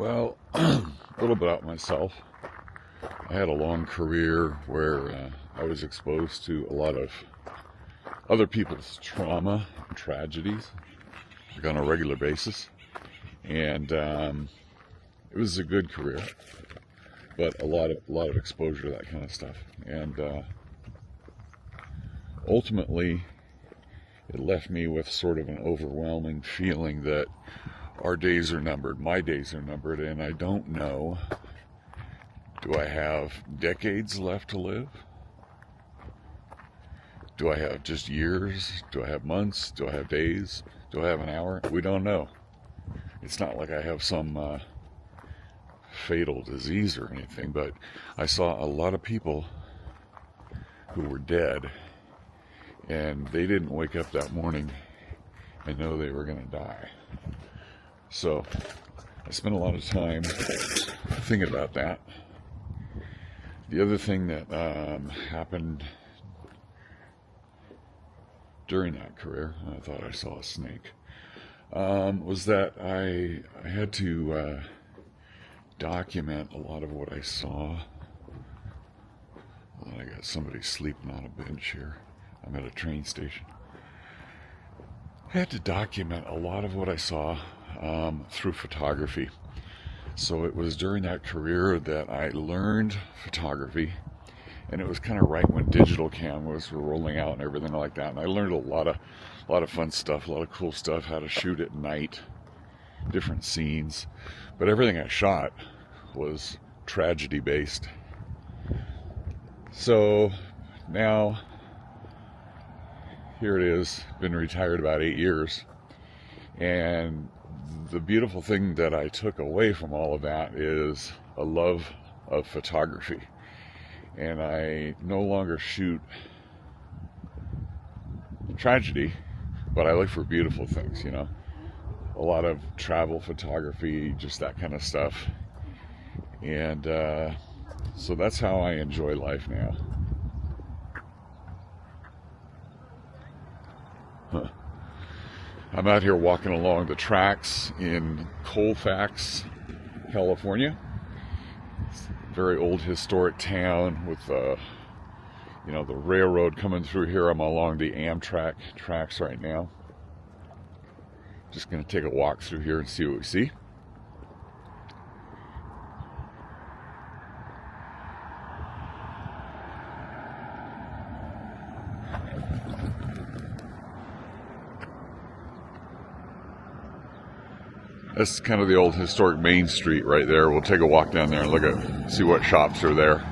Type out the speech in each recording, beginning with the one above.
Well, a little bit about myself. I had a long career where I was exposed to a lot of other people's trauma and tragedies, like on a regular basis. And it was a good career, but a lot of exposure to that kind of stuff. And ultimately, it left me with sort of an overwhelming feeling that our days are numbered, my days are numbered, and I don't know, do I have decades left to live? Do I have just years? Do I have months? Do I have days? Do I have an hour? We don't know. It's not like I have some fatal disease or anything, but I saw a lot of people who were dead, and they didn't wake up that morning and know they were going to die. So I spent a lot of time thinking about that. The other thing that happened during that career, I thought I saw a snake, was that I had to document a lot of what I saw. Well, I got somebody sleeping on a bench here. I'm at a train station. I had to document a lot of what I saw through photography. So it was during that career that I learned photography, and it was kind of right when digital cameras were rolling out and everything like that. And I learned a lot of fun stuff, a lot of cool stuff, how to shoot at night, different scenes. But everything I shot was tragedy based. So now here it is, been retired about 8 years, and the beautiful thing that I took away from all of that is a love of photography. And I no longer shoot tragedy, but I look for beautiful things, you know. A lot of travel photography, just that kind of stuff. And so that's how I enjoy life now. I'm out here walking along the tracks in Colfax, California. It's a very old historic town with the railroad coming through here. I'm along the Amtrak tracks right now. Just going to take a walk through here and see what we see. That's kind of the old historic Main Street right there. We'll take a walk down there and look at, see what shops are there.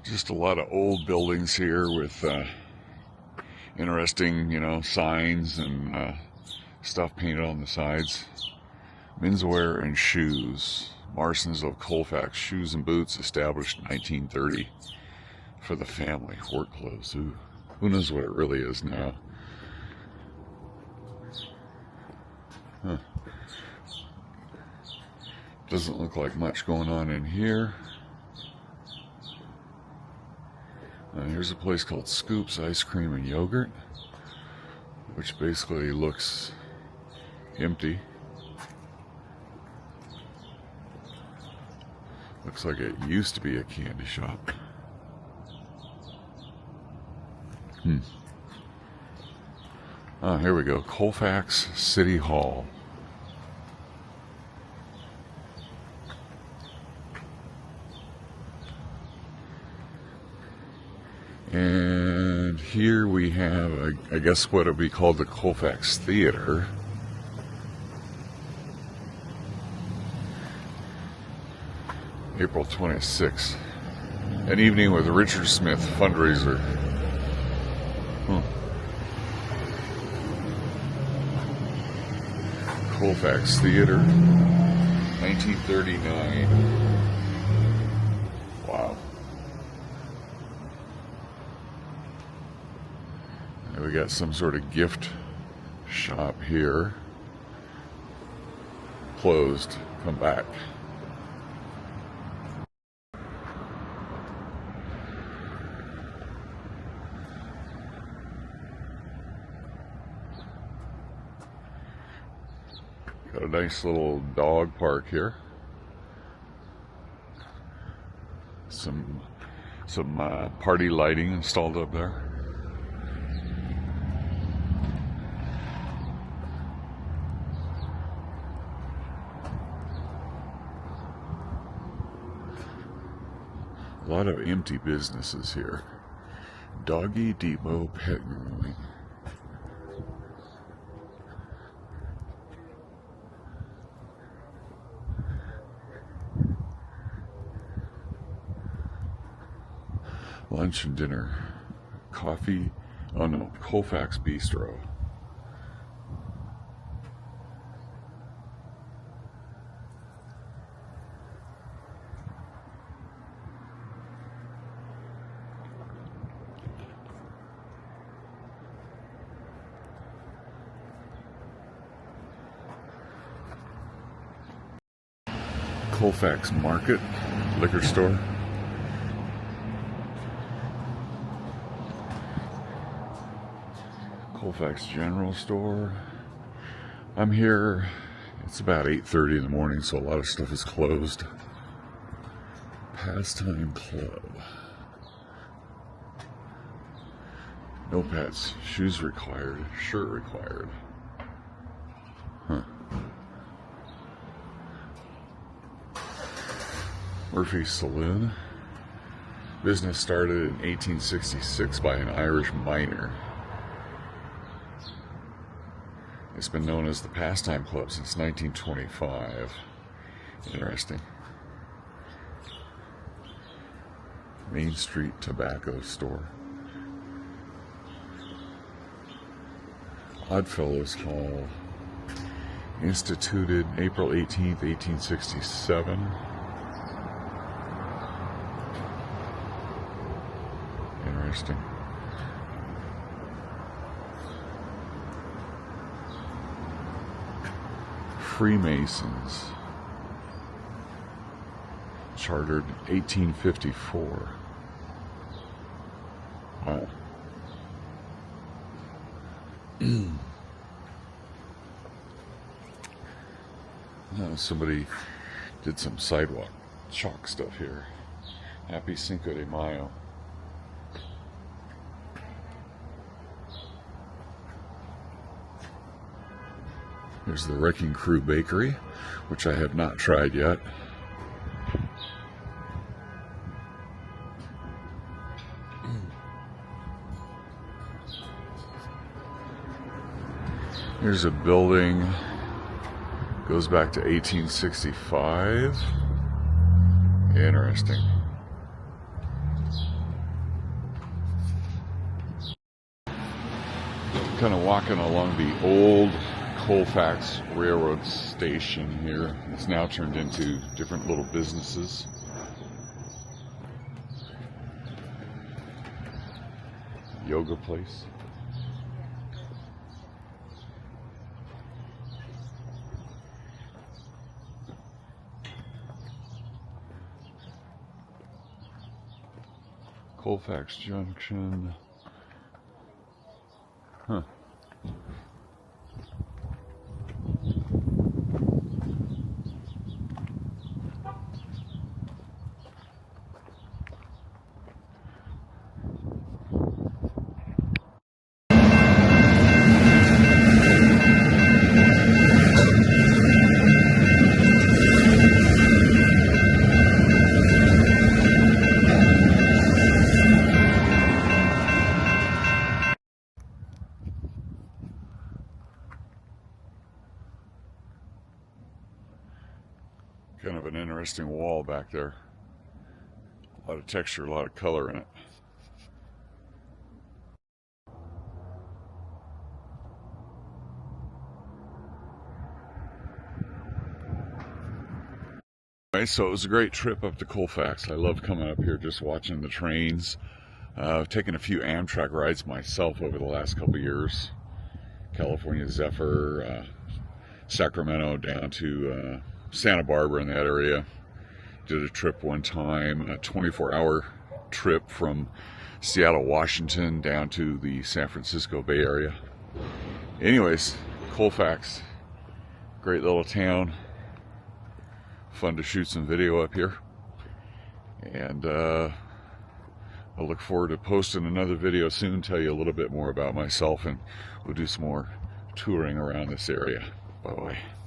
Just a lot of old buildings here with interesting, signs and stuff painted on the sides. Menswear and shoes. Marston's of Colfax shoes and boots, established in 1930 for the family. Work clothes. Ooh, who knows what it really is now? Huh. Doesn't look like much going on in here. Here's a place called Scoops Ice Cream and Yogurt, which basically looks empty. Looks like it used to be a candy shop. Here we go. Colfax City Hall. And here we have, I guess, what would be called the Colfax Theater. April 26th. An evening with Richard Smith fundraiser. Colfax Theater, 1939. Wow. And we got some sort of gift shop here. Closed. Come back. Got a nice little dog park here. Some party lighting installed up there. A lot of empty businesses here. Doggy Depot Pet Grooming. Lunch and dinner. Coffee. Oh no, Colfax Bistro. Colfax Market, liquor store. Colfax General Store. I'm here, it's about 8:30 in the morning, so a lot of stuff is closed. Pastime Club. No pets, shoes required, shirt required. Huh. Murphy's Saloon. Business started in 1866 by an Irish miner. It's been known as the Pastime Club since 1925. Interesting. Main Street Tobacco Store. Oddfellows Hall. Instituted April 18th, 1867. Interesting. Freemasons. Chartered 1854. Wow. Somebody did some sidewalk chalk stuff here. Happy Cinco de Mayo. Here's the Wrecking Crew Bakery, which I have not tried yet. Here's a building, goes back to 1865. Interesting. Kind of walking along the old Colfax Railroad Station here. It's now turned into different little businesses. Yoga place. Colfax Junction. Huh. Kind of an interesting wall back there. A lot of texture, a lot of color in it. Anyway, so it was a great trip up to Colfax. I love coming up here just watching the trains. I've taken a few Amtrak rides myself over the last couple of years. California Zephyr, Sacramento down to Santa Barbara in that area. Did a trip one time, a 24-hour trip from Seattle, Washington down to the San Francisco Bay Area. Anyways, Colfax, great little town. Fun to shoot some video up here. And I look forward to posting another video soon, tell you a little bit more about myself, and we'll do some more touring around this area. Bye-bye.